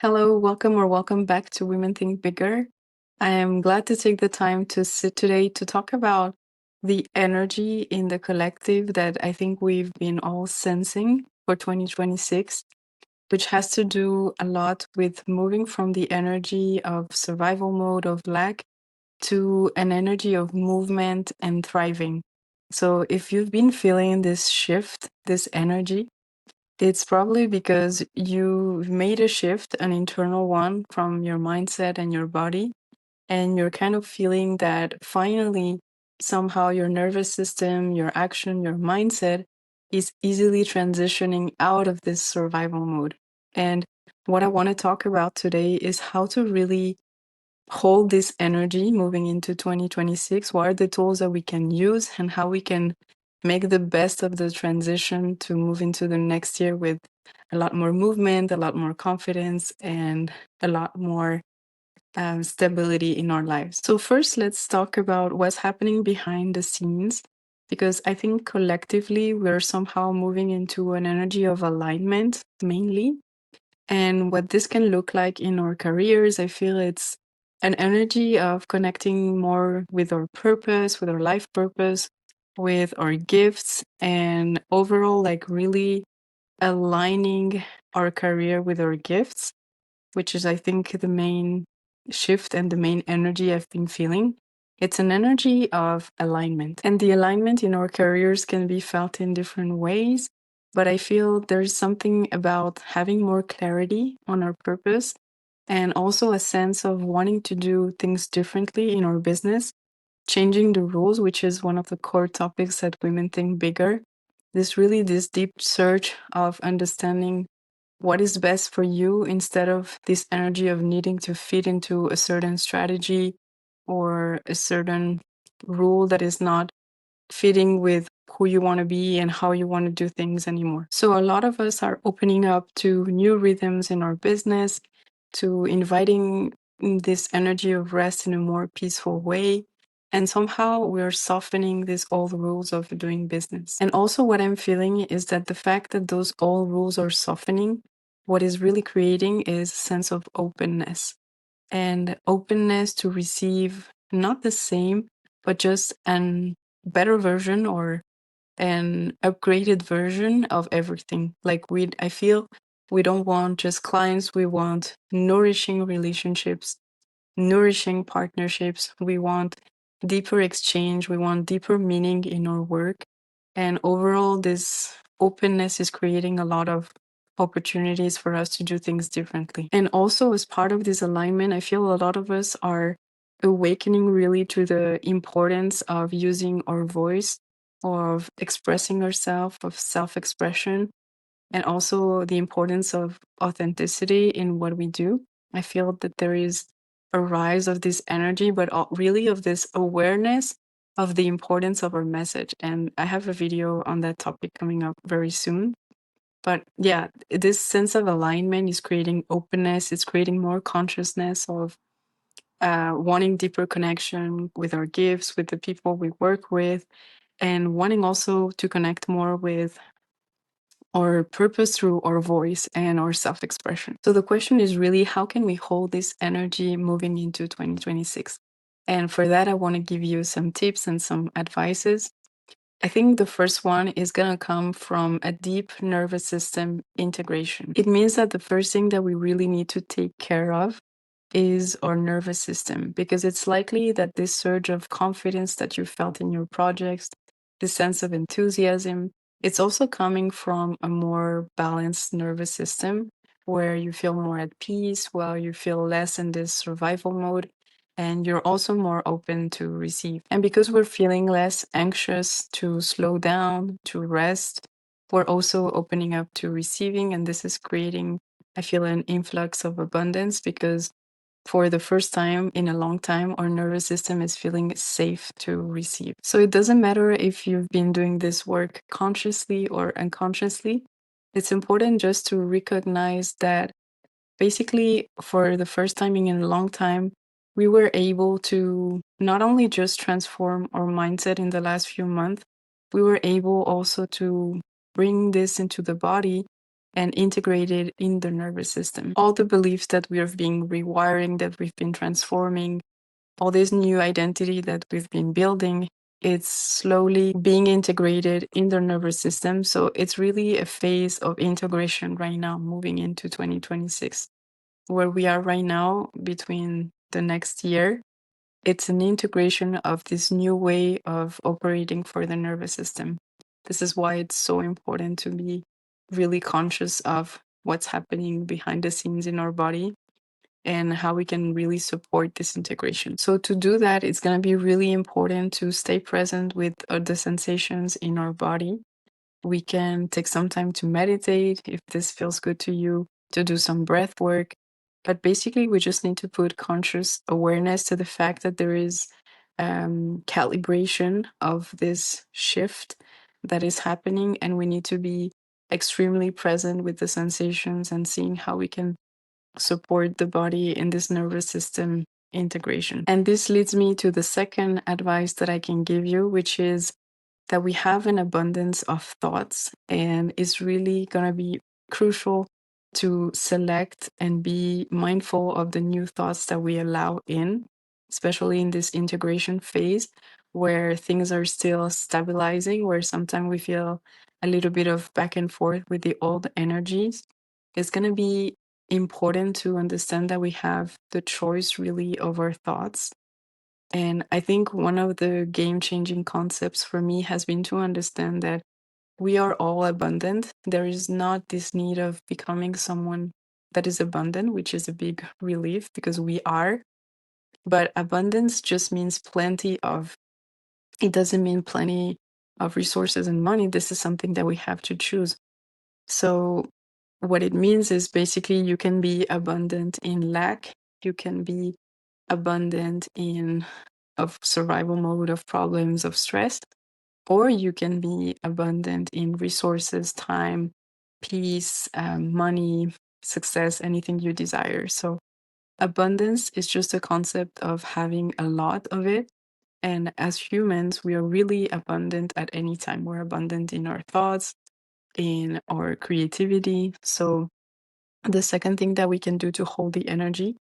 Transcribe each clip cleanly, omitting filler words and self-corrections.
Hello, welcome or welcome back to Women Think Bigger. I am glad to take the time to sit today to talk about the energy in the collective that I think we've been all sensing for 2026, which has to do a lot with moving from the energy of survival mode of lack to an energy of movement and thriving. So if you've been feeling this shift, this energy, it's probably because you made a shift, an internal one from your mindset and your body, and you're kind of feeling that finally, somehow, your nervous system, your action, your mindset is easily transitioning out of this survival mode. And what I want to talk about today is how to really hold this energy moving into 2026. What are the tools that we can use and how we can make the best of the transition to move into the next year with a lot more movement, a lot more confidence, and a lot more stability in our lives. So, first, let's talk about what's happening behind the scenes, because I think collectively we're somehow moving into an energy of alignment mainly. And what this can look like in our careers, I feel it's an energy of connecting more with our purpose, with our life purpose, with our gifts, and overall, like really aligning our career with our gifts, which is, I think, the main shift and the main energy I've been feeling. It's an energy of alignment. And the alignment in our careers can be felt in different ways. But I feel there's something about having more clarity on our purpose and also a sense of wanting to do things differently in our business, changing the rules, which is one of the core topics that Women Think Bigger. This deep search of understanding what is best for you instead of this energy of needing to fit into a certain strategy or a certain rule that is not fitting with who you want to be and how you want to do things anymore. So, a lot of us are opening up to new rhythms in our business, to inviting this energy of rest in a more peaceful way. And somehow we're softening these old rules of doing business. And also, what I'm feeling is that the fact that those old rules are softening, what is really creating is a sense of openness and openness to receive not the same, but just an better version or an upgraded version of everything. I feel we don't want just clients, we want nourishing relationships, nourishing partnerships. We want deeper exchange, we want deeper meaning in our work. And overall, this openness is creating a lot of opportunities for us to do things differently. And also, as part of this alignment, I feel a lot of us are awakening really to the importance of using our voice, of expressing ourselves, of self expression, and also the importance of authenticity in what we do. I feel that there is a rise of this energy, but really of this awareness of the importance of our message. And I have a video on that topic coming up very soon. But yeah, this sense of alignment is creating openness, it's creating more consciousness of wanting deeper connection with our gifts, with the people we work with, and wanting also to connect more with our purpose through our voice and our self expression. So the question is really how can we hold this energy moving into 2026? And for that, I want to give you some tips and some advices. I think the first one is going to come from a deep nervous system integration. It means that the first thing that we really need to take care of is our nervous system, because it's likely that this surge of confidence that you felt in your projects, this sense of enthusiasm, it's also coming from a more balanced nervous system where you feel more at peace, while you feel less in this survival mode, and you're also more open to receive. And because we're feeling less anxious to slow down, to rest, we're also opening up to receiving, and this is creating, I feel, an influx of abundance because for the first time in a long time, our nervous system is feeling safe to receive. So it doesn't matter if you've been doing this work consciously or unconsciously. It's important just to recognize that basically, for the first time in a long time, we were able to not only just transform our mindset in the last few months, we were able also to bring this into the body and integrated in the nervous system. All the beliefs that we have been rewiring, that we've been transforming, all this new identity that we've been building, it's slowly being integrated in the nervous system. So it's really a phase of integration right now, moving into 2026. Where we are right now between the next year, it's an integration of this new way of operating for the nervous system. This is why it's so important to be really conscious of what's happening behind the scenes in our body and how we can really support this integration. So to do that, it's going to be really important to stay present with the sensations in our body. We can take some time to meditate if this feels good to you, to do some breath work. But basically, we just need to put conscious awareness to the fact that there is calibration of this shift that is happening, and we need to be extremely present with the sensations and seeing how we can support the body in this nervous system integration. And this leads me to the second advice that I can give you, which is that we have an abundance of thoughts, and it's really going to be crucial to select and be mindful of the new thoughts that we allow in, especially in this integration phase where things are still stabilizing, where sometimes we feel a little bit of back and forth with the old energies. It's going to be important to understand that we have the choice really of our thoughts. And I think one of the game changing concepts for me has been to understand that we are all abundant. There is not this need of becoming someone that is abundant, which is a big relief because we are. But abundance just means plenty of, it doesn't mean plenty of resources and money. This is something that we have to choose. So, what it means is basically you can be abundant in lack, you can be abundant in of survival mode, of problems, of stress, or you can be abundant in resources, time, peace, money, success, anything you desire. So abundance is just a concept of having a lot of it. And as humans, we are really abundant at any time. We're abundant in our thoughts, in our creativity. So the second thing that we can do to hold the energy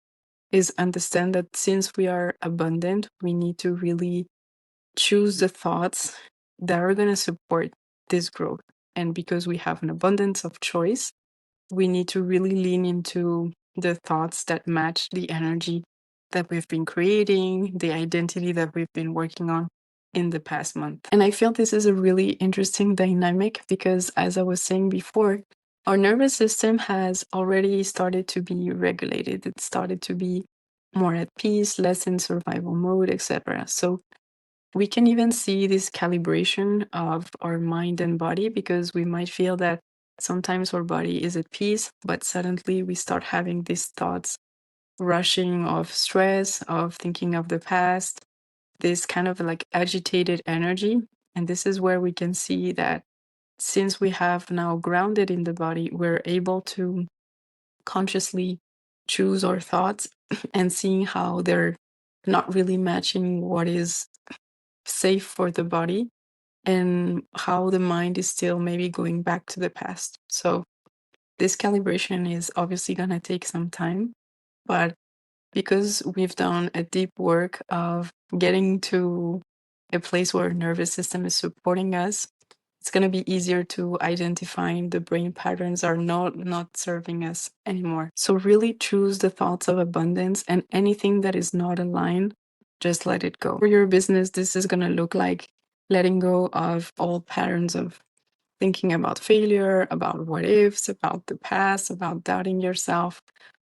is understand that since we are abundant, we need to really choose the thoughts that are going to support this growth. And because we have an abundance of choice, we need to really lean into the thoughts that match the energy that we've been creating, the identity that we've been working on in the past month. And I feel this is a really interesting dynamic because, as I was saying before, our nervous system has already started to be regulated. It started to be more at peace, less in survival mode, etc. So we can even see this calibration of our mind and body because we might feel that sometimes our body is at peace, but suddenly we start having these thoughts rushing of stress, of thinking of the past, this kind of like agitated energy. And this is where we can see that since we have now grounded in the body, we're able to consciously choose our thoughts and seeing how they're not really matching what is safe for the body and how the mind is still maybe going back to the past. So this calibration is obviously going to take some time, but because we've done a deep work of getting to a place where our nervous system is supporting us, it's going to be easier to identify the brain patterns are not serving us anymore. So really choose the thoughts of abundance, and anything that is not aligned, just let it go. For your business, this is going to look like letting go of all patterns of thinking about failure, about what ifs, about the past, about doubting yourself.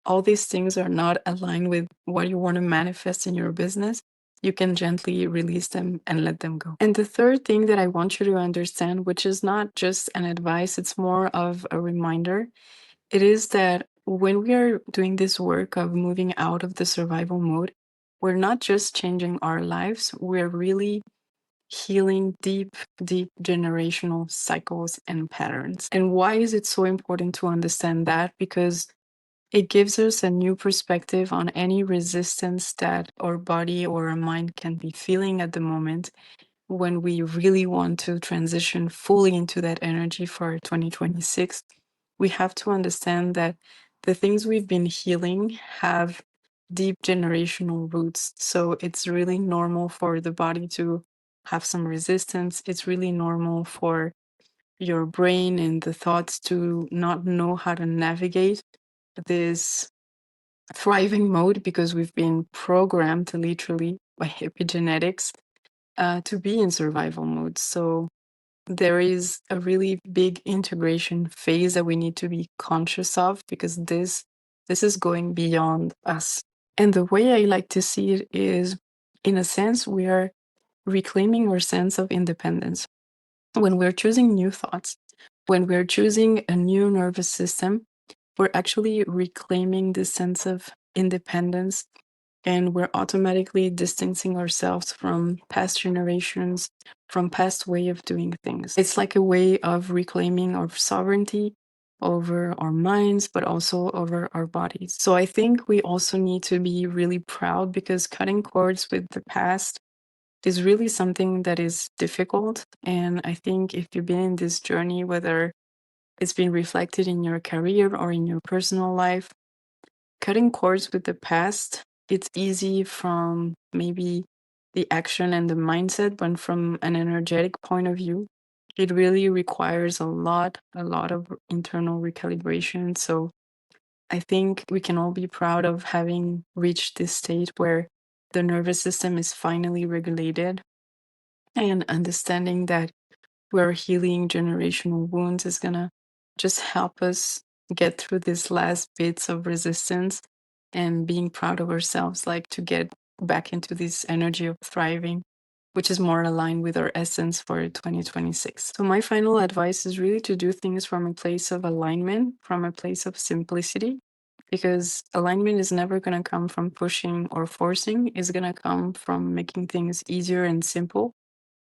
All these things are not aligned with what you want to manifest in your business. You can gently release them and let them go. And the third thing that I want you to understand, which is not just an advice, it's more of a reminder, it is that when we are doing this work of moving out of the survival mode, we're not just changing our lives, we're really healing deep, deep generational cycles and patterns. And why is it so important to understand that? Because it gives us a new perspective on any resistance that our body or our mind can be feeling at the moment when we really want to transition fully into that energy for 2026. we have to understand that the things we've been healing have deep generational roots. So it's really normal for the body to have some resistance. It's really normal for your brain and the thoughts to not know how to navigate this thriving mode because we've been programmed literally by epigenetics to be in survival mode. So there is a really big integration phase that we need to be conscious of because this is going beyond us. And the way I like to see it is, in a sense, we are reclaiming our sense of independence. When we're choosing new thoughts, when we're choosing a new nervous system, we're actually reclaiming this sense of independence, and we're automatically distancing ourselves from past generations, from past way of doing things. It's like a way of reclaiming our sovereignty over our minds, but also over our bodies. So I think we also need to be really proud because cutting cords with the past is really something that is difficult. And I think if you've been in this journey, whether it's been reflected in your career or in your personal life, cutting cords with the past, it's easy from maybe the action and the mindset, but from an energetic point of view, it really requires a lot of internal recalibration. So I think we can all be proud of having reached this state where the nervous system is finally regulated, and understanding that we're healing generational wounds is gonna just help us get through these last bits of resistance and being proud of ourselves, like to get back into this energy of thriving, which is more aligned with our essence for 2026. So, my final advice is really to do things from a place of alignment, from a place of simplicity, because alignment is never going to come from pushing or forcing, it's going to come from making things easier and simple,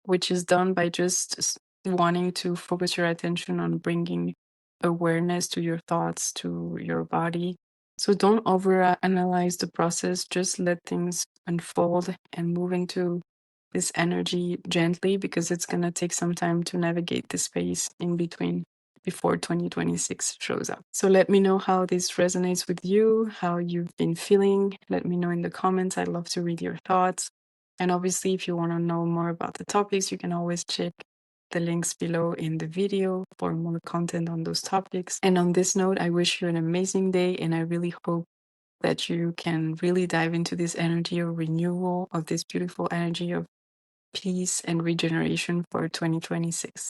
which is done by just wanting to focus your attention on bringing awareness to your thoughts, to your body. So don't over analyze the process, just let things unfold and move into this energy gently because it's going to take some time to navigate the space in between before 2026 shows up. So let me know how this resonates with you, how you've been feeling. Let me know in the comments. I'd love to read your thoughts. And obviously, if you want to know more about the topics, you can always check the links below in the video for more content on those topics. And on this note, I wish you an amazing day, and I really hope that you can really dive into this energy of renewal, of this beautiful energy of peace and regeneration for 2026.